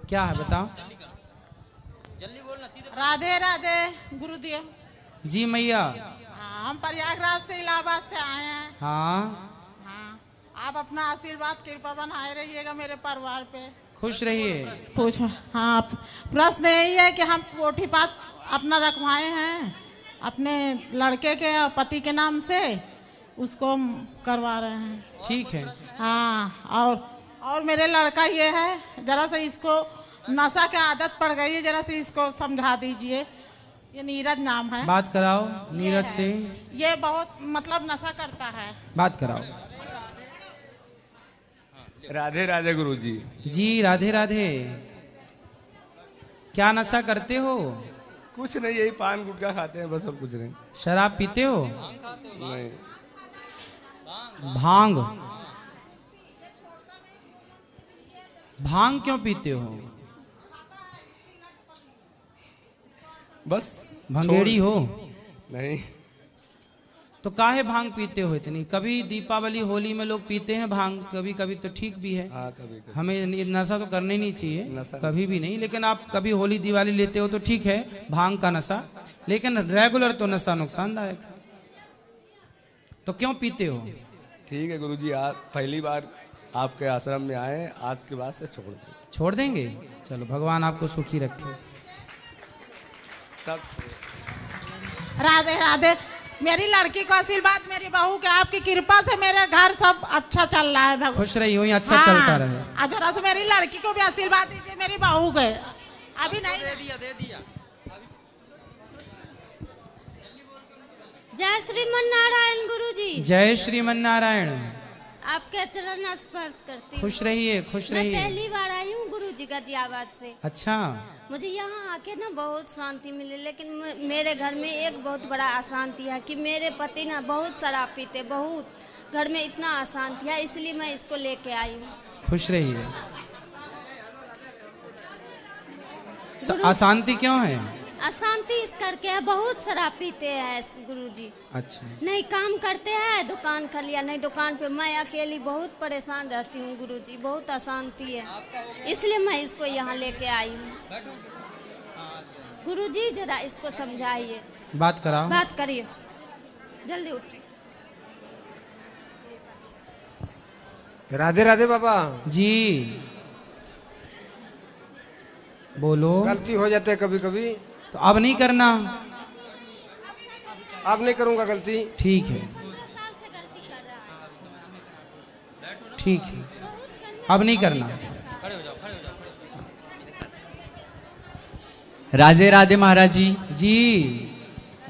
क्या है बताओ। जल्दी बोलना सीधे। राधे राधे गुरुदेव। जी मैया। हाँ, हम प्रयागराज से इलाहाबाद से आए हैं। हाँ हाँ, आप अपना आशीर्वाद कृपा बनाए रहिएगा मेरे परिवार पे। खुश रहिए। पूछो। हाँ, प्रश्न यही है कि हम पोथी पाठ अपना रखवाए हैं अपने लड़के के और पति के नाम से, उसको हम करवा रहे हैं। ठीक है। हाँ, और मेरे लड़का ये है, जरा से इसको नशा की आदत पड़ गई है, जरा से इसको समझा दीजिए। ये नीरज नाम है। बात कराओ नीरज से। ये बहुत मतलब नशा करता है। बात कराओ। राधे राधे गुरुजी। जी राधे राधे। क्या नशा करते हो? कुछ नहीं, यही पान गुटखा खाते हैं बस, और कुछ नहीं। शराब पीते हो? नहीं। भांग? भांग क्यों पीते हो? बस भंगेड़ी हो? नहीं। तो काहे भांग पीते हो इतनी? कभी दीपावली होली में लोग पीते हैं भांग, कभी कभी तो ठीक भी है। हाँ, कभी कभी। हमें नशा तो करना ही नहीं चाहिए, नशा कभी भी नहीं। लेकिन आप कभी होली दिवाली लेते हो तो ठीक है भांग का नशा, लेकिन रेगुलर तो नशा नुकसानदायक है। तो क्यों पीते हो? ठीक है गुरुजी, आज पहली बार आपके आश्रम में आए, आज के बाद से छोड़ दें। छोड़ देंगे? चलो भगवान आपको सुखी रखे। सब राधे राधे। मेरी लड़की को आशीर्वाद, मेरी बहू के आपकी कृपा से मेरे घर सब अच्छा चल रहा है भगवान। खुश रही हुई, अच्छा चलता रहे। जरा से मेरी लड़की को भी आशीर्वाद दीजिए, मेरी बहू के। अभी नहीं दे दिया। जय श्रीमन नारायण गुरुजी। जय श्रीमन नारायण। आपके चरण स्पर्श करती हूँ। खुश रहिए, खुश मैं रहिए। पहली बार आई हूँ गुरुजी गाजियाबाद से। अच्छा। मुझे यहाँ आके ना बहुत शांति मिली, लेकिन मेरे घर में एक बहुत बड़ा अशांति है कि मेरे पति ना बहुत शराब पीते, बहुत घर में इतना अशांति है, इसलिए मैं इसको लेके आई हूँ। खुश रहिए। अशांति क्यों है? अशांति इस करके है, बहुत शराब पीते हैं गुरुजी। अच्छा। नहीं काम करते हैं, दुकान कर लिया, नहीं दुकान पे मैं अकेली बहुत परेशान रहती हूँ गुरुजी, बहुत अशांति है, इसलिए मैं इसको यहाँ लेके आई हूँ। गुरुजी जरा इसको समझाइए। बात कराओ। बात करिए, जल्दी उठिए। राधे राधे बाबा जी बोलो। गलती हो जाते है कभी कभी, तो अब नहीं करना। अब नहीं करूंगा गलती। ठीक है, ठीक है, अब नहीं करना। राधे राधे महाराज जी। जी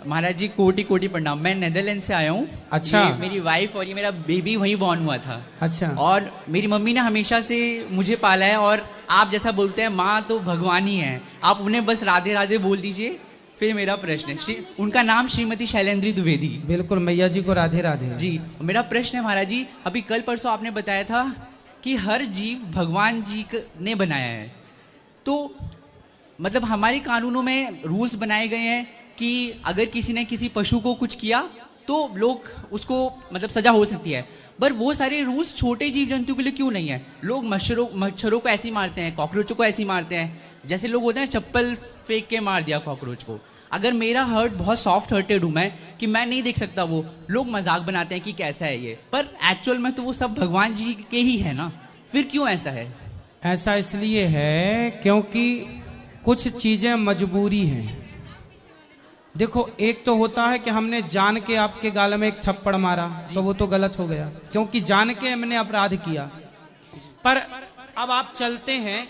महाराज जी कोटि कोटि प्रणाम। मैं नेदरलैंड से आया हूँ। अच्छा। ये मेरी वाइफ और ये मेरा बेबी वहीं बॉर्न हुआ था। अच्छा। और मेरी मम्मी ने हमेशा से मुझे पाला है, और आप जैसा बोलते हैं माँ तो भगवान ही है, आप उन्हें बस राधे राधे बोल दीजिए। फिर मेरा प्रश्न है, उनका नाम श्रीमती शैलेंद्री द्विवेदी। बिल्कुल, मैया जी को राधे राधे। जी मेरा प्रश्न है महाराज जी, अभी कल परसों आपने बताया था कि हर जीव भगवान जी ने बनाया है, तो मतलब हमारे कानूनों में रूल्स बनाए गए हैं कि अगर किसी ने किसी पशु को कुछ किया तो लोग उसको मतलब सजा हो सकती है, पर वो सारे रूल्स छोटे जीव जंतु के लिए क्यों नहीं है? लोग मच्छरों को ऐसे ही मारते हैं, कॉकरोचों को ऐसे ही मारते हैं, जैसे लोग होते हैं चप्पल फेंक के मार दिया कॉकरोच को। अगर मेरा हर्ट बहुत सॉफ्ट हर्टेड हूँ मैं, कि मैं नहीं देख सकता, वो लोग मजाक बनाते हैं कि कैसा है ये, पर एक्चुअल में तो वो सब भगवान जी के ही है ना, फिर क्यों ऐसा है? ऐसा इसलिए है क्योंकि कुछ चीजें मजबूरी हैं। देखो, एक तो होता है कि हमने जान के आपके गाल में एक थप्पड़ मारा, तो वो तो गलत हो गया क्योंकि जान के हमने अपराध किया। पर अब आप चलते हैं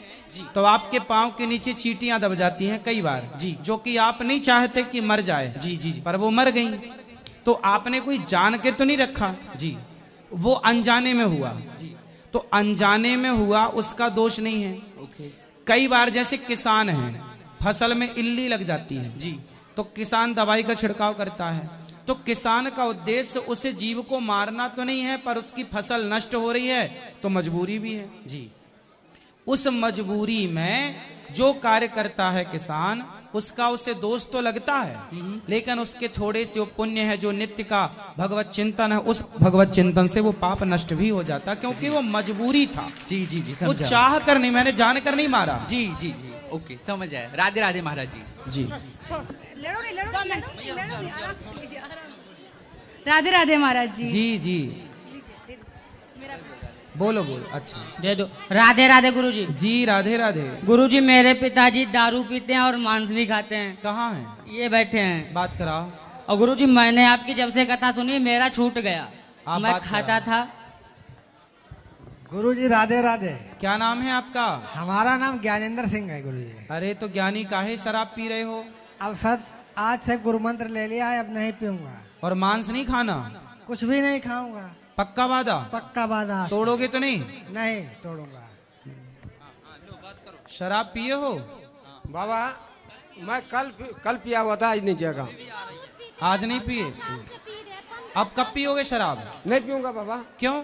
तो आपके पांव के नीचे चींटियां दब जाती हैं कई बार जी, जो कि आप नहीं चाहते कि मर जाए जी जी, पर वो मर गई। तो आपने कोई जान के तो नहीं रखा जी, वो अनजाने में हुआ जी, तो अनजाने में हुआ उसका दोष नहीं है। कई बार जैसे किसान है, फसल में इल्ली लग जाती है जी, तो किसान दवाई का छिड़काव करता है, तो किसान का उद्देश्य उस जीव को मारना तो नहीं है, पर उसकी फसल नष्ट हो रही है तो मजबूरी भी है जी। उस मजबूरी में जो कार्य करता है किसान, उसका उसे दोष तो लगता है, लेकिन उसके थोड़े से पुण्य है जो नित्य का भगवत चिंतन है, उस भगवत चिंतन से वो पाप नष्ट भी हो जाता, क्योंकि वो मजबूरी था। जी जी जी, वो समझा। चाह कर नहीं, मैंने जान कर नहीं मारा। जी जी जी, ओके, समझ आया। राधे राधे महाराज जी। जी राधे राधे महाराज जी। जी जी, बोलो बोलो। अच्छा दे दो। राधे राधे गुरुजी। जी राधे राधे। गुरुजी मेरे पिताजी दारू पीते हैं और मांस भी खाते हैं। कहाँ हैं? ये बैठे हैं। बात कराओ। और गुरुजी मैंने आपकी जब से कथा सुनी मेरा छूट गया, आप मैं बात खाता था। गुरुजी राधे राधे। क्या नाम है आपका? हमारा नाम ज्ञानेंद्र सिंह है गुरुजी। अरे तो ज्ञानी काहे शराब पी रहे हो? अब सद आज से गुरु मंत्र ले लिया है, अब नहीं पीऊंगा। और मांस नहीं खाना? कुछ भी नहीं खाऊंगा। पक्का वादा? पक्का वादा। तोड़ोगे तो नहीं? नहीं तोड़ूंगा। शराब पिए हो? बाबा मैं कल पिया हुआ था, आज नहीं पिया। आज नहीं पिए? अब कब पियोगे शराब? नहीं पीऊंगा बाबा। क्यों?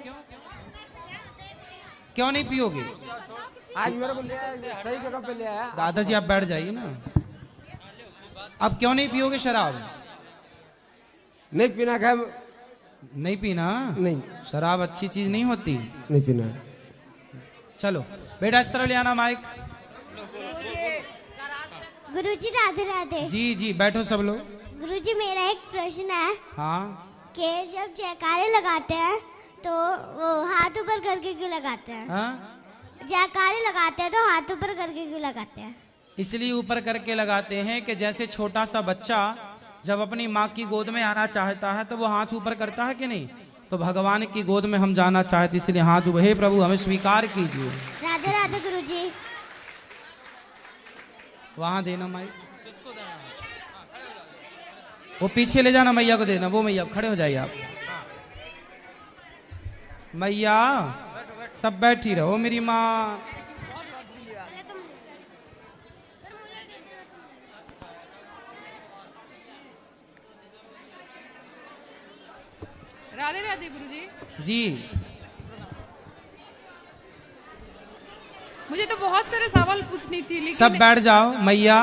क्यों नहीं पियोगे? आज मेरे को ले आया, सही जगह पे ले आया। दादाजी आप बैठ जाइए ना। अब क्यों नहीं पियोगे शराब? नहीं पीना है। नहीं पीना? नहीं, शराब अच्छी चीज नहीं होती। नहीं पीना। चलो बेटा इस तरह ले आना माइक। गुरुजी राधे राधे। जी जी, बैठो सब लोग। गुरुजी मेरा एक प्रश्न है हाँ, कि जब जयकारे लगाते हैं तो वो हाथ ऊपर करके क्यों लगाते हैं? हाँ? जयकारे लगाते हैं तो हाथ ऊपर करके क्यों लगाते हैं? इसलिए ऊपर करके लगाते हैं कि जैसे छोटा सा बच्चा जब अपनी माँ की गोद में आना चाहता है तो वो हाथ ऊपर करता है कि नहीं? तो भगवान की गोद में हम जाना चाहते, इसलिए हाथ ऊपर। हे प्रभु हमें स्वीकार कीजिए। राधे राधे गुरुजी। वहां देना माइक। वो पीछे ले जाना, मैया को देना। वो मैया खड़े हो जाइए आप। मैया सब बैठी रहो मेरी माँ। राधे राधे गुरुजी। जी मुझे तो बहुत सारे सवाल पूछनी थी, लेकिन सब बैठ जाओ। मैया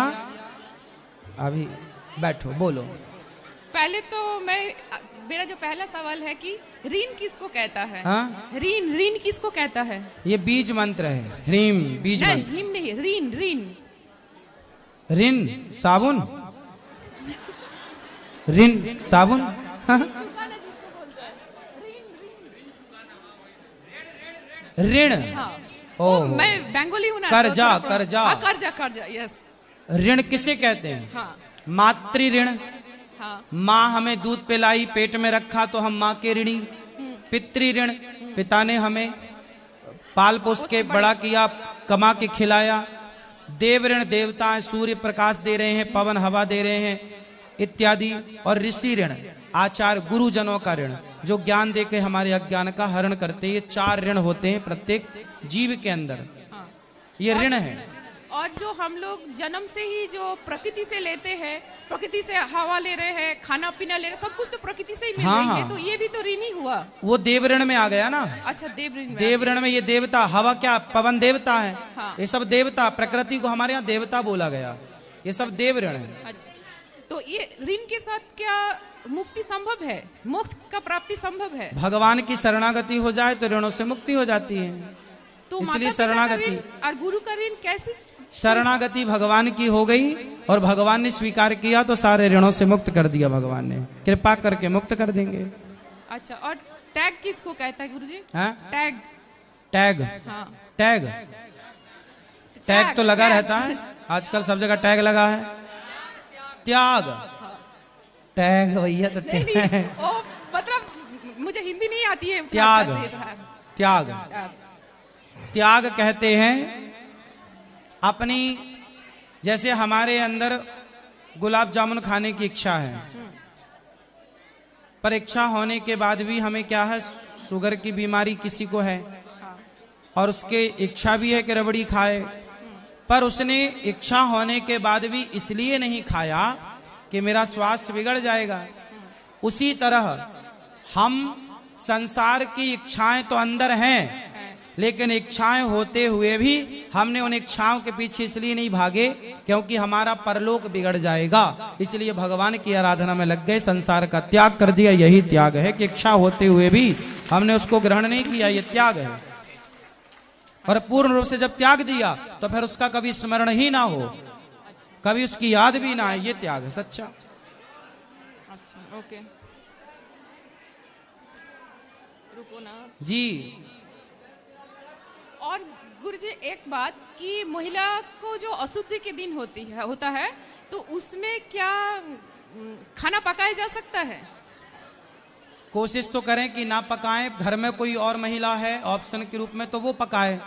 अभी बैठो, बोलो। पहले तो मेरा जो पहला सवाल है कि ऋण किसको कहता है? हाँ? ऋण ऋण किसको कहता है? ये बीज मंत्र है। ह्रीम बीज नहीं, मंत्र। हिम नहीं, ऋण ऋण। ऋण साबुन? ऋण साबुन? ऋण। ओ, मैं बंगाली हूँ ना। कर्जा, तो कर्जा। हाँ, कर्जा कर्जा, यस। ऋण किसे कहते हैं? हाँ मातृ ऋण। हाँ। माँ हमें दूध पिलाई, पेट में रखा तो हम माँ के ऋणी। पितृ ऋण, पिता ने हमें पाल पोस के बड़ा किया, कमा के खिलाया। देव ऋण, देवता सूर्य प्रकाश दे रहे हैं, पवन हवा दे रहे हैं इत्यादि। और ऋषि ऋण, आचार्य गुरुजनों का ऋण, जो ज्ञान देके हमारे अज्ञान का हरण करते हैं। ये 4 ऋण होते हैं प्रत्येक जीव के अंदर। ये ऋण है। और जो हम लोग जन्म से ही जो प्रकृति से लेते हैं, प्रकृति से हवा ले रहे हैं, खाना पीना ले रहे हैं, सब कुछ तो प्रकृति से ही मिल रही है, तो ये भी तो ऋण ही हुआ। वो देव ऋण में आ गया ना। अच्छा, देव ऋण में। देव ऋण में ये देवता, हवा क्या पवन देवता है। हाँ। ये सब देवता, प्रकृति को हमारे यहाँ देवता बोला गया। ये सब देव ऋण है। अच्छा, तो ये ऋण के साथ क्या मुक्ति संभव है? मोक्ष का प्राप्ति संभव है? भगवान की शरणागति हो जाए तो ऋणों से मुक्ति हो जाती है। तो इसलिए माता पिता का शरणागति। ऋण और गुरु का ऋण कैसे? शरणागति भगवान की हो गई और भगवान ने स्वीकार किया तो सारे ऋणों से मुक्त कर दिया। भगवान ने कृपा करके मुक्त कर देंगे। अच्छा, और टैग किसको कहता है गुरुजी? हाँ? टैग। टैग? हाँ। टैग, टैग तो लगा रहता है आजकल, सब जगह टैग लगा है। त्याग, टैग भैया तो नहीं, टैग। नहीं, ओ, मतलब मुझे हिंदी नहीं आती है। त्याग, त्याग, त्याग। त्याग कहते हैं अपनी, जैसे हमारे अंदर गुलाब जामुन खाने की इच्छा है, पर इच्छा होने के बाद भी हमें क्या है, शुगर की बीमारी किसी को है और उसके इच्छा भी है कि रबड़ी खाए, पर उसने इच्छा होने के बाद भी इसलिए नहीं खाया कि मेरा स्वास्थ्य बिगड़ जाएगा। उसी तरह हम संसार की इच्छाएं तो अंदर हैं, लेकिन इच्छाएं होते हुए भी हमने उन इच्छाओं के पीछे इसलिए नहीं भागे क्योंकि हमारा परलोक बिगड़ जाएगा, इसलिए भगवान की आराधना में लग गए, संसार का त्याग कर दिया। यही त्याग है कि इच्छा होते हुए भी हमने उसको ग्रहण नहीं किया, ये त्याग है। और पूर्ण रूप से जब त्याग दिया तो फिर उसका कभी स्मरण ही ना हो, कभी उसकी याद भी ना आए, ये त्याग है सच्चा। अच्छा, ओके, रुको ना जी। और गुरुजी एक बात कि महिला को जो अशुद्धि के दिन होता है तो उसमें क्या खाना पकाया जा सकता है? कोशिश तो करें कि ना पकाएं, घर में कोई और महिला है ऑप्शन के रूप में तो वो पकाए,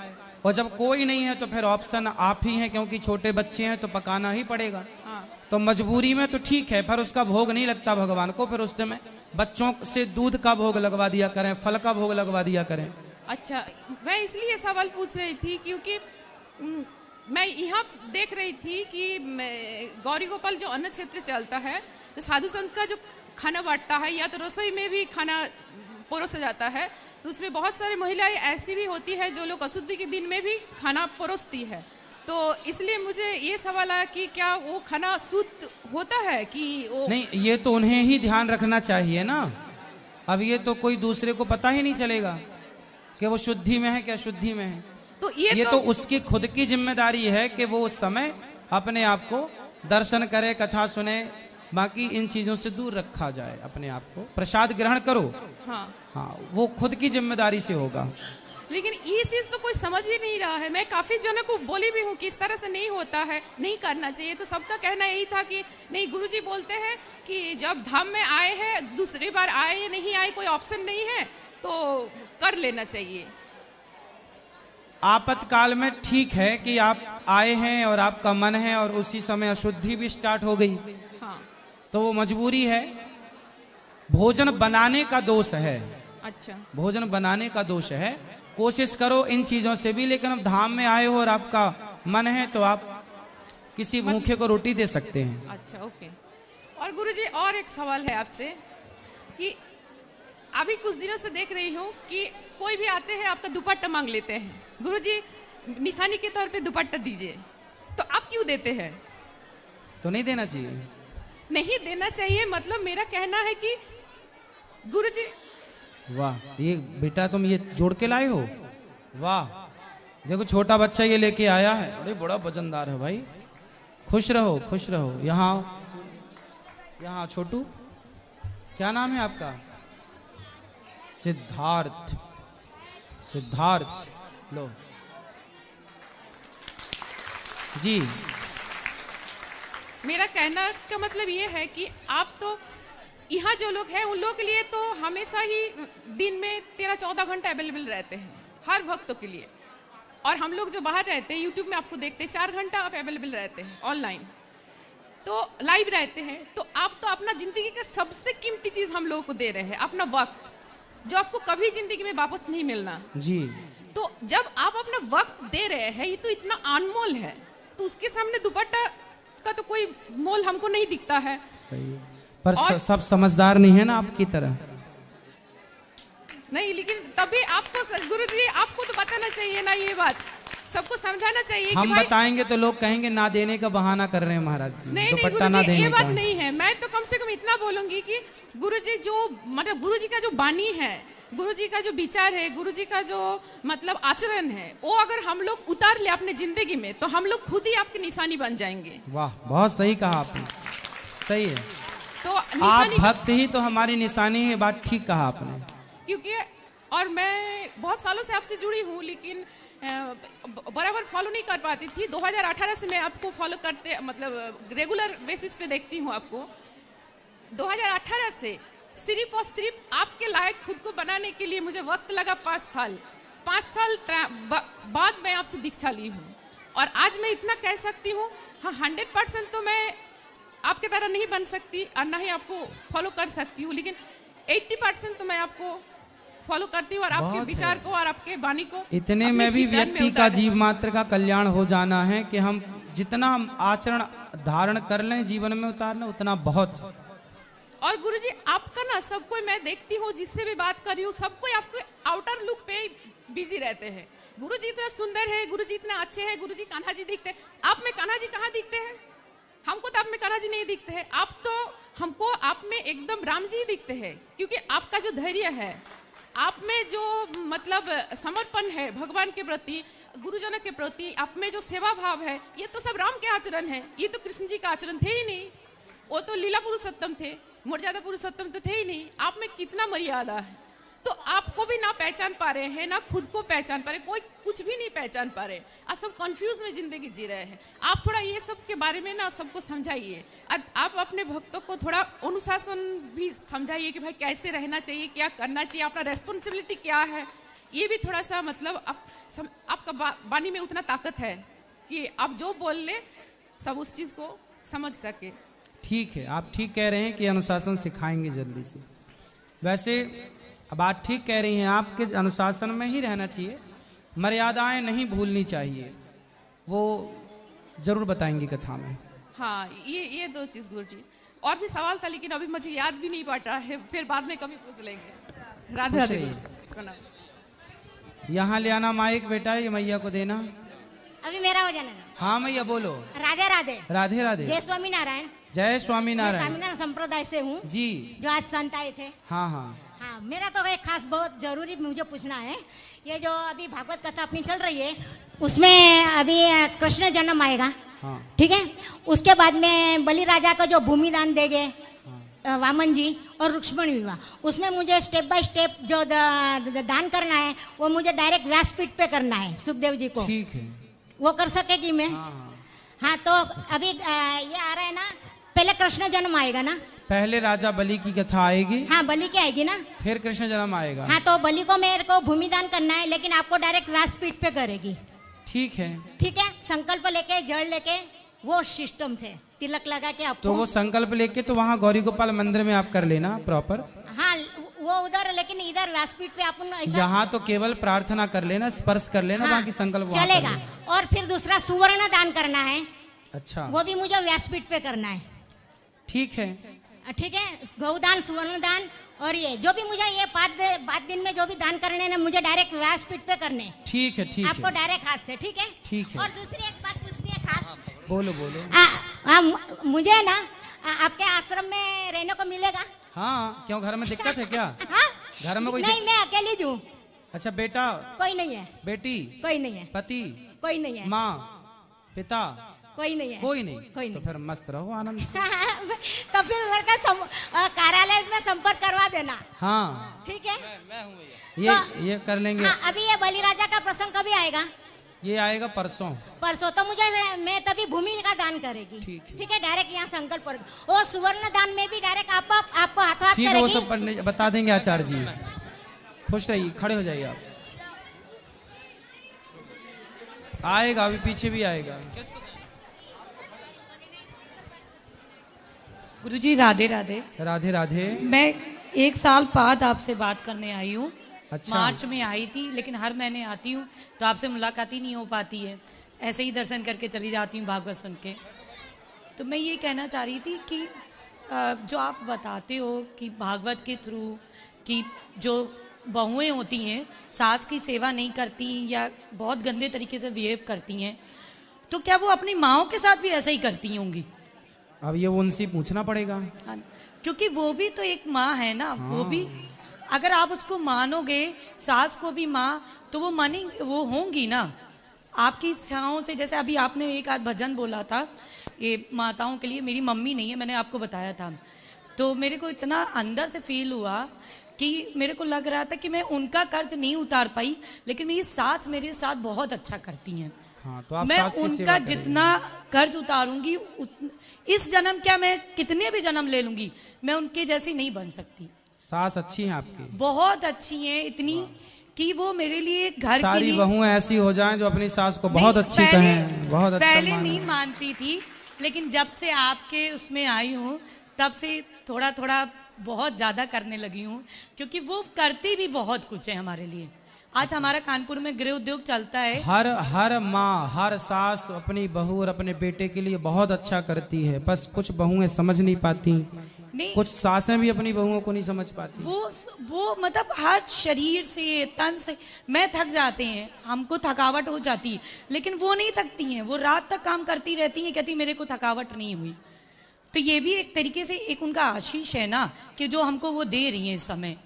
और जब कोई नहीं है तो फिर ऑप्शन आप ही हैं, क्योंकि छोटे बच्चे हैं तो पकाना ही पड़ेगा। हाँ। तो मजबूरी में तो ठीक है, पर उसका भोग नहीं लगता भगवान को, फिर उस समय बच्चों से दूध का भोग लगवा दिया करें, फल का भोग लगवा दिया करें। अच्छा, मैं इसलिए सवाल पूछ रही थी क्योंकि मैं यहाँ देख रही थी कि गौरी गोपाल जो अन्न क्षेत्र चलता है तो साधु संत का जो खाना बांटता है या तो रसोई में भी खाना परोसा जाता है, तो उसमें बहुत सारी महिलाएं ऐसी भी होती है जो लोग अशुद्धि के दिन में भी खाना परोसती है। तो इसलिए मुझे ये सवाल आया कि क्या वो खाना शुद्ध होता है कि वो नहीं, ये तो उन्हें ही ध्यान रखना चाहिए ना। अब ये तो कोई दूसरे को पता ही नहीं चलेगा कि वो शुद्धि में है क्या शुद्धि में है। तो ये तो उसकी खुद की जिम्मेदारी है कि वो उस समय अपने आप को दर्शन करे, कथा सुने, बाकी इन चीजों से दूर रखा जाए अपने आप को। प्रसाद ग्रहण करो, हाँ, वो खुद की जिम्मेदारी से होगा। लेकिन ये चीज तो कोई समझ ही नहीं रहा है। मैं काफी जनों को बोली भी हूँ कि इस तरह से नहीं होता है, नहीं करना चाहिए, तो सबका कहना यही था कि नहीं, गुरुजी बोलते हैं कि जब धाम में आए हैं, दूसरी बार आए या नहीं आए कोई ऑप्शन नहीं है, तो कर लेना चाहिए। आपातकाल में ठीक है कि आप आए हैं और आपका मन है और उसी समय अशुद्धि भी स्टार्ट हो गई, हाँ, तो वो मजबूरी है। भोजन बनाने का दोष है, अच्छा, भोजन बनाने का दोष है। कोशिश करो इन चीजों से भी, लेकिन अब धाम में आए हो और आपका मन है तो आप किसी भूखे को रोटी दे सकते हैं। अच्छा, ओके। और गुरुजी और एक सवाल है आपसे कि अभी कुछ दिनों से देख रही हूँ कि कोई भी आते हैं आपका दुपट्टा मांग लेते हैं, गुरुजी निशानी के तौर पे दुपट्टा दीजिए, तो आप क्यों देते हैं? तो नहीं देना चाहिए, नहीं देना चाहिए, मतलब मेरा कहना है कि गुरुजी। वाह, ये बेटा तुम ये जोड़ के लाए हो, वाह। देखो छोटा बच्चा ये लेके आया है, बड़े बड़ा वजनदार है भाई। खुश रहो, खुश रहो। यहाँ यहाँ छोटू, क्या नाम है आपका? सिद्धार्थ, सिद्धार्थ लो जी। मेरा कहना का मतलब ये है कि आप तो यहाँ जो लोग हैं उन लोगों के लिए तो हमेशा ही दिन में 13-14 घंटा अवेलेबल रहते हैं हर भक्तों के लिए, और हम लोग जो बाहर रहते हैं यूट्यूब में आपको देखते हैं 4 घंटा आप अवेलेबल रहते हैं ऑनलाइन, तो लाइव रहते हैं। तो आप तो अपना जिंदगी का सबसे कीमती चीज हम लोगों को दे रहे हैं, अपना वक्त, जो आपको कभी जिंदगी में वापस नहीं मिलना जी। तो जब आप अपना वक्त दे रहे हैं, ये तो इतना अनमोल है, तो उसके सामने दुपट्टा का तो कोई मोल हमको नहीं दिखता है। सही है, पर सब समझदार नहीं है ना आपकी तरह। नहीं, लेकिन तभी आपको गुरुजी आपको तो बताना चाहिए ना, ये बात सबको समझाना चाहिए। हम कि बताएंगे तो लोग कहेंगे ना देने का बहाना कर रहे हैं महाराज जी, नहीं, दुपट्टा ना देने ये बात का। नहीं है। मैं तो कम से कम इतना बोलूंगी कि गुरुजी जो मतलब गुरुजी का जो बानी है, गुरुजी का जो विचार है, गुरुजी का जो मतलब आचरण है, वो अगर हम लोग उतार ले अपने जिंदगी में तो हम लोग खुद ही आपकी निशानी बन जाएंगे। वाह, बहुत सही कहा आपने, सही है। तो आप भक्त ही तो हमारी निशानी है, बात ठीक कहा आपने। क्योंकि और मैं बहुत सालों से आपसे जुड़ी हूँ, लेकिन बराबर फॉलो नहीं कर पाती थी। 2018 से मैं आपको फॉलो करते मतलब रेगुलर बेसिस पे देखती हूँ आपको। 2018 से सिर्फ और सिर्फ आपके लायक खुद को बनाने के लिए मुझे वक्त लगा 5 साल। 5 साल बाद मैं आपसे दीक्षा ली हूँ, और आज मैं इतना कह सकती हूँ, हाँ 100% तो मैं आपके तरह नहीं बन सकती और ना ही आपको फॉलो कर सकती हूँ, लेकिन 80% तो मैं आपको फॉलो करती हूँ और आपके विचार को और आपके वाणी को। इतने में भी व्यक्ति का जीव मात्र का कल्याण हो जाना है कि हम जितना आचरण धारण कर लें जीवन में उतारना उतना बहुत। और गुरुजी आपका ना सबको मैं देखती हूँ, जिससे भी बात कर रही हूँ, सबको आपके आउटर लुक पे बिजी रहते हैं, गुरुजी इतना सुंदर है, गुरुजी इतना अच्छे हैं, गुरुजी कान्हा जी दिखते हैं। आप में कान्हा जी कहाँ दिखते हैं? हमको तो आप में कान्हा जी नहीं दिखते हैं। आप तो हमको आप में एकदम राम जी दिखते हैं, क्योंकि आपका जो धैर्य है, आप में जो मतलब समर्पण है भगवान के प्रति, गुरुजनों के प्रति, आप में जो सेवा भाव है, ये तो सब राम के आचरण है। ये तो कृष्ण जी का आचरण थे ही नहीं। वो तो लीला पुरुषोत्तम थे, मर्यादा पुरुषोत्तम तो थे ही नहीं। आप में कितना मर्यादा है। तो आपको भी ना पहचान पा रहे हैं, ना खुद को पहचान पा रहे, कोई कुछ भी नहीं पहचान पा रहे। आप सब कंफ्यूज में जिंदगी जी रहे हैं। आप थोड़ा ये सब के बारे में ना सबको समझाइए। और आप अपने भक्तों को थोड़ा अनुशासन भी समझाइए कि भाई कैसे रहना चाहिए, क्या करना चाहिए, अपना रेस्पॉन्सिबिलिटी क्या है। ये भी थोड़ा सा मतलब आपका वाणी में उतना ताकत है कि आप जो बोल ले सब उस चीज़ को समझ सके। ठीक है, आप ठीक कह रहे हैं कि अनुशासन सिखाएंगे जल्दी से। वैसे अब बात ठीक कह रही हैं, आपके अनुशासन में ही रहना चाहिए, मर्यादाएं नहीं भूलनी चाहिए। वो जरूर बताएंगी कथा में। हाँ, ये दो चीज़ गुरुजी। और भी सवाल था लेकिन अभी मुझे याद भी नहीं पड़ा है, फिर बाद में कभी पूछ लेंगे। राधे राधे। यहाँ ले आना माइक बेटा, ये मैया को देना। अभी मेरा हो जाना। हाँ मैया बोलो। राधे राधे। राधे राधे। जय स्वामी नारायण। जय स्वामी नारायण। स्वामीनारायण संप्रदाय से हूँ जी, जो आज संत आए थे। हाँ हाँ हाँ, मेरा तो एक खास बहुत जरूरी मुझे पूछना है। ये जो अभी भागवत कथा अपनी चल रही है, उसमें अभी कृष्ण जन्म आएगा, हाँ। ठीक है। उसके बाद में बलि राजा का जो भूमि दान देंगे, हाँ। वामन जी और रुक्ष्मणी विवाह, उसमें मुझे स्टेप बाय स्टेप जो दान करना है वो मुझे डायरेक्ट व्यासपीठ पे करना है सुखदेव जी को। ठीक है, वो कर सकेगी मैं? हाँ, तो अभी ये आ रहा है ना, पहले कृष्ण जन्म आएगा ना। पहले राजा बलि की कथा आएगी। हाँ, बलि की आएगी ना, फिर कृष्ण जन्म आएगा। हाँ, तो बलि को मेरे को भूमि दान करना है, लेकिन आपको डायरेक्ट व्यासपीठ पे करेगी। ठीक है, ठीक है। संकल्प लेके, जड़ लेके, वो सिस्टम से तिलक लगा के आपको। तो वो संकल्प लेके तो वहाँ गौरी गोपाल मंदिर में आप कर लेना प्रॉपर। हाँ, वो उधर, लेकिन इधर व्यासपीठ पे अपन ऐसा यहाँ तो केवल प्रार्थना कर लेना, स्पर्श कर लेना, हाँ, बाकी संकल्प वहाँ चलेगा। कर लेना। और फिर दूसरा सुवर्ण दान करना है। अच्छा, वो भी मुझे व्यासपीठ पे करना है। ठीक है, ठीक है। गौदान, सुवर्ण दान, और ये जो भी मुझे ये 5 दिन में जो भी दान करने हैं मुझे डायरेक्ट व्यासपीठ पे करने। ठीक है, ठीक आपको है, डायरेक्ट हाथ से। ठीक है, ठीक है। और दूसरी एक बात पूछनी है खास। बोलो बोलो। मुझे ना आपके आश्रम में रहने को मिलेगा? हाँ, क्यों घर में दिक्कत है क्या? हाँ? घर में कोई नहीं, मैं अकेली हूँ। अच्छा, बेटा कोई नहीं है? बेटी कोई नहीं है? पति कोई नहीं है? माँ पिता कोई नहीं है? कोई नहीं। कोई नहीं। तो फिर मस्त रहो आनंद से। तो फिर मेरे का कार्यालय में संपर्क करवा देना। हाँ, ठीक है, ये कर लेंगे। हाँ, अभी ये बलि राजा का प्रसंग कभी आएगा? ये आएगा परसों। परसों, तो मुझे मैं तभी भूमि का दान करेगी। ठीक है, डायरेक्ट यहाँ संकल्प पर। वो सुवर्ण दान में भी डायरेक्ट आपको हाथों हाथ ठीक है, वो करेगी। सब बता देंगे आचार्य जी। खुश रहिए, खड़े हो जाइए आप। आएगा, अभी पीछे भी आएगा। गुरुजी राधे राधे। राधे राधे। मैं 1 साल बाद आपसे बात करने आई हूँ। अच्छा। मार्च में आई थी, लेकिन हर महीने आती हूँ तो आपसे मुलाकात ही नहीं हो पाती है। ऐसे ही दर्शन करके चली जाती हूँ भागवत सुन के। तो मैं ये कहना चाह रही थी कि जो आप बताते हो कि भागवत के थ्रू कि जो बहुएं होती हैं सास की सेवा नहीं करती या बहुत गंदे तरीके से बिहेव करती हैं, तो क्या वो अपनी माँओं के साथ भी ऐसा ही करती होंगी? अब ये वो उनसे पूछना पड़ेगा। हाँ, क्योंकि वो भी तो एक माँ है ना। हाँ। वो भी अगर आप उसको मानोगे, सास को भी माँ, तो वो मानी वो होंगी ना आपकी इच्छाओं से। जैसे अभी आपने एक आध भजन बोला था ये माताओं के लिए, मेरी मम्मी नहीं है, मैंने आपको बताया था। तो मेरे को इतना अंदर से फील हुआ कि मेरे को लग रहा था कि मैं उनका कर्ज नहीं उतार पाई, लेकिन मेरी सास मेरे साथ बहुत अच्छा करती हैं। हाँ, तो आप मैं सास की सेवा उनका करेंगे। जितना कर्ज उतारूंगी इस जन्म क्या, मैं कितने भी जन्म ले लूंगी, मैं उनके जैसी नहीं बन सकती। सास अच्छी हैं आपकी? बहुत अच्छी हैं, इतनी कि वो मेरे लिए घर सारी के लिए बहुएं ऐसी हो जाएं जो अपनी सास को बहुत अच्छी कहें, बहुत अच्छा पहले मानें। नहीं मानती थी, लेकिन जब से आपके उसमें आई हूँ तब से थोड़ा थोड़ा बहुत ज़्यादा करने लगी हूँ, क्योंकि वो करती भी बहुत कुछ है हमारे लिए। आज हमारा कानपुर में गृह उद्योग चलता है। हर माँ, हर सास अपनी बहू और अपने बेटे के लिए बहुत अच्छा करती है, बस कुछ बहुएं समझ नहीं पाती, नहीं, कुछ सासें भी अपनी बहुओं को नहीं समझ पाती। वो मतलब हर शरीर से, तन से मैं थक जाते हैं, हमको थकावट हो जाती है, लेकिन वो नहीं थकती हैं, वो रात तक काम करती रहती हैं, कहती मेरे को थकावट नहीं हुई। तो ये भी एक तरीके से एक उनका आशीष है ना, कि जो हमको वो दे रही हैं इस समय।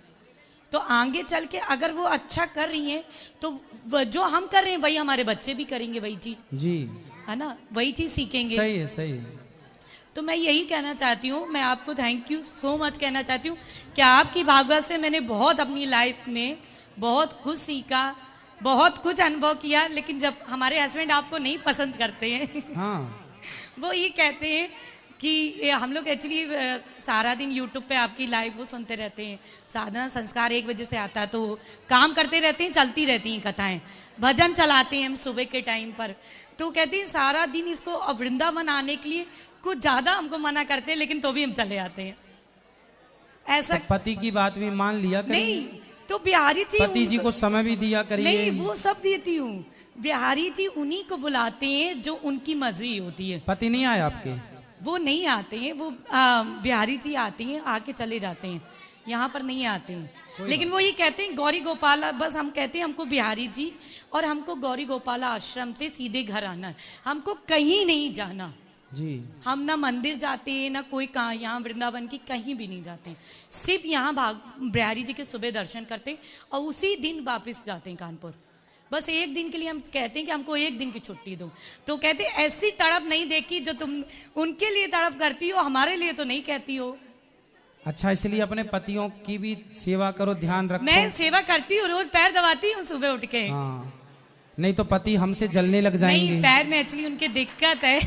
तो आगे चल के अगर वो अच्छा कर रही हैं तो जो हम कर रहे हैं वही हमारे बच्चे भी करेंगे, वही चीज जी है ना, वही चीज सीखेंगे। सही है, सही है। तो मैं यही कहना चाहती हूँ, मैं आपको थैंक यू सो मच कहना चाहती हूँ कि आपकी भागवत से मैंने बहुत अपनी लाइफ में बहुत कुछ सीखा, बहुत कुछ अनुभव किया। लेकिन जब हमारे हस्बैंड आपको नहीं पसंद करते हैं हाँ वो ये कहते हैं कि हम लोग एक्चुअली सारा दिन यूट्यूब पे आपकी लाइव वो सुनते रहते हैं, साधना संस्कार 1 बजे से आता है, तो काम करते रहते हैं, चलती रहती हैं कथाएं, भजन चलाते हैं हम सुबह के टाइम पर। तो कहते हैं सारा दिन इसको वृंदावन आने के लिए कुछ ज्यादा हमको मना करते हैं, लेकिन तो भी हम चले आते हैं। ऐसा तो पति की बात भी मान लिया करिए। नहीं, तो बिहारी जी पति जी को समय भी दिया करिए। नहीं, वो सब देती हूँ, बिहारी जी उन्हीं को बुलाते हैं जो उनकी मर्जी होती है। पति नहीं आए आपके? वो नहीं आते हैं, वो बिहारी जी आती हैं, आके चले जाते हैं, यहाँ पर नहीं आते हैं। लेकिन वो ये कहते हैं गौरी गोपाला, बस हम कहते हैं हमको बिहारी जी और हमको गौरी गोपाला आश्रम से सीधे घर आना है, हमको कहीं नहीं जाना जी। हम ना मंदिर जाते हैं ना कोई कहाँ, यहाँ वृंदावन की कहीं भी नहीं जाते, सिर्फ यहाँ बिहारी जी के सुबह दर्शन करते और उसी दिन वापस जाते हैं कानपुर। बस एक दिन के लिए हम कहते हैं कि हमको एक दिन की छुट्टी दो, तो कहते ऐसी तड़प नहीं देखी जो तुम उनके लिए तड़प करती हो, हमारे लिए तो नहीं कहती हो। अच्छा, इसलिए अपने पतियों की भी सेवा करो, ध्यान रखो। मैं सेवा करती हूँ, रोज पैर दबाती हूँ सुबह उठ के। हाँ, नहीं तो पति हमसे जलने लग जाएंगे। नहीं, पैर में एक्चुअली उनके दिक्कत है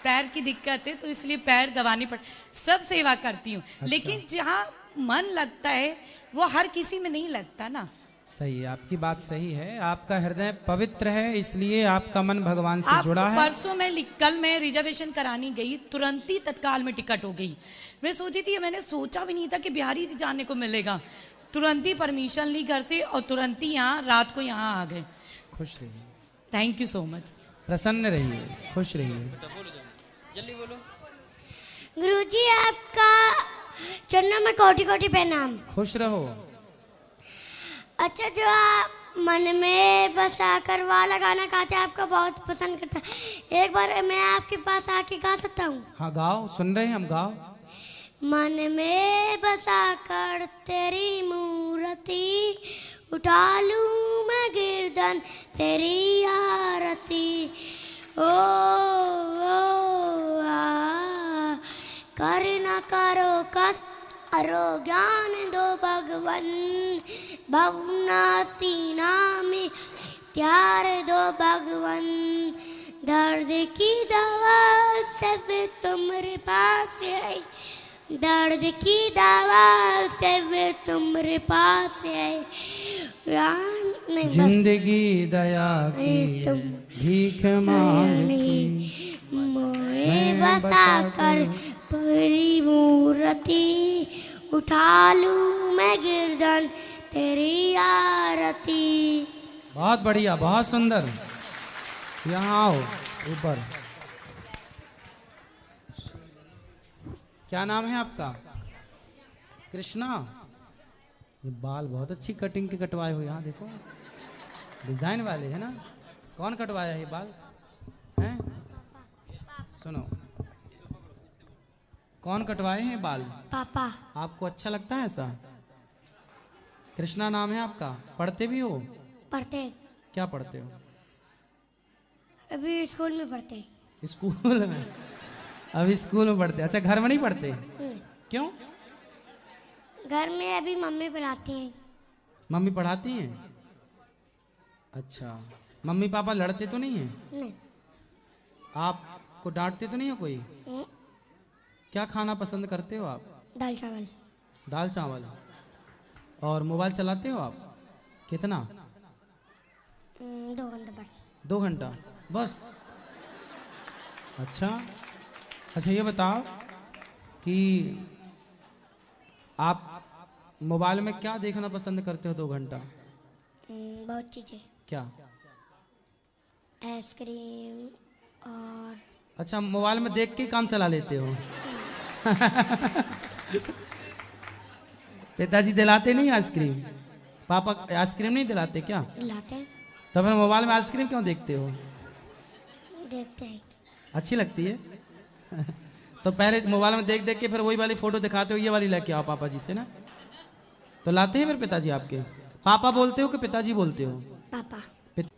पैर की दिक्कत है, तो इसलिए पैर दबानी पड़, सब सेवा करती हूँ। अच्छा। लेकिन जहाँ मन लगता है वो हर किसी में नहीं लगता ना। सही है, आपकी बात सही है, आपका हृदय पवित्र है, इसलिए आपका मन भगवान से जुड़ा है। परसों कल मैं रिजर्वेशन करानी गई, तुरंत ही तत्काल में टिकट हो गई। मैं सोची थी, मैंने सोचा भी नहीं था कि बिहारी जी जाने को मिलेगा, तुरंत ही परमिशन ली घर से और तुरंत ही यहाँ रात को यहाँ आ गए। खुश रहिए। Thank you so much. प्रसन्न रहिए, खुश रहिए। जल्दी बोलो। गुरुजी आपका चरणों में कोटि कोटि प्रणाम। खुश रहो। अच्छा, जो आप मन में बसा कर वाला गाना गाते हैं आपको बहुत पसंद करता है, एक बार मैं आपके पास आके गा सकता हूँ? हाँ गाओ, सुन रहे हैं हम, गाओ। मन में बसा कर तेरी मूर्ति, उठा लूं मैं गिरदन तेरी आरती। ओ कर न करो कष्ट करो ज्ञान दो भगवन, भवनासी नामी त्यार दो भगवन, दर्द की दवा सिर्फ तुम्हारे पास है, दर्द की दवा सिर्फ तुम्हारे पास है, जिंदगी दया की भीख मांगती, मोए बसा कर तेरी मूर्ति, उठा लूं मैं गिरदन तेरी आरती। बहुत बढ़िया, बहुत सुंदर। यहाँ आओ ऊपर। क्या नाम है आपका? कृष्णा। ये बाल बहुत अच्छी कटिंग के कटवाए हो, यहाँ देखो, डिजाइन वाले है ना। कौन कटवाया है ये बाल? हैं? सुनो, कौन कटवाए हैं बाल? पापा। आपको अच्छा लगता है ऐसा? कृष्णा नाम है आपका, पढ़ते भी हो? पढ़ते हैं। क्या पढ़ते हो? अभी स्कूल में पढ़ते हैं। स्कूल में? अभी स्कूल में पढ़ते? अच्छा, घर में नहीं पढ़ते? क्यों? घर में अभी मम्मी पढ़ाती हैं। मम्मी पढ़ाती हैं? अच्छा, मम्मी पापा लड़ते तो नहीं हैं? नहीं। आपको डांटते तो नहीं है कोई? क्या खाना पसंद करते हो आप? दाल चावल। दाल चावल। और मोबाइल चलाते हो आप? कितना? 2 घंटा बस। 2 घंटा बस? अच्छा अच्छा, ये बताओ कि आप मोबाइल में क्या देखना पसंद करते हो 2 घंटा? बहुत चीजें। क्या? आइसक्रीम और। अच्छा, मोबाइल में देख के काम चला लेते हो? पिताजी दिलाते नहीं आइसक्रीम? पापा आइसक्रीम नहीं दिलाते क्या? दिलाते हैं। तो फिर मोबाइल में आइसक्रीम क्यों देखते हो? देखते हैं। अच्छी लगती है? तो पहले मोबाइल में देख देख के फिर वही वाली फोटो दिखाते हो, ये वाली लेके आओ पापा जी से ना, तो लाते हैं फिर पिताजी आपके? पापा बोलते हो कि पिताजी बोलते हो? पापा।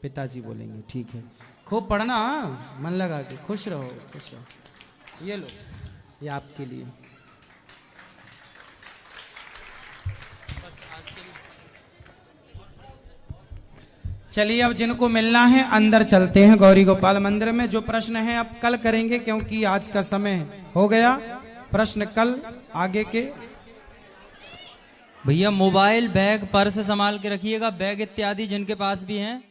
पिताजी बोलेंगे, ठीक है। खूब पढ़ना, हाँ? मन लगा के, खुश रहो, खुश रहो। ये लो, ये आपके लिए। चलिए अब जिनको मिलना है अंदर चलते हैं गौरी गोपाल मंदिर में। जो प्रश्न है अब कल करेंगे, क्योंकि आज का समय हो गया। प्रश्न कल आगे के। भैया मोबाइल, बैग, पर्स संभाल के रखिएगा। बैग इत्यादि जिनके पास भी हैं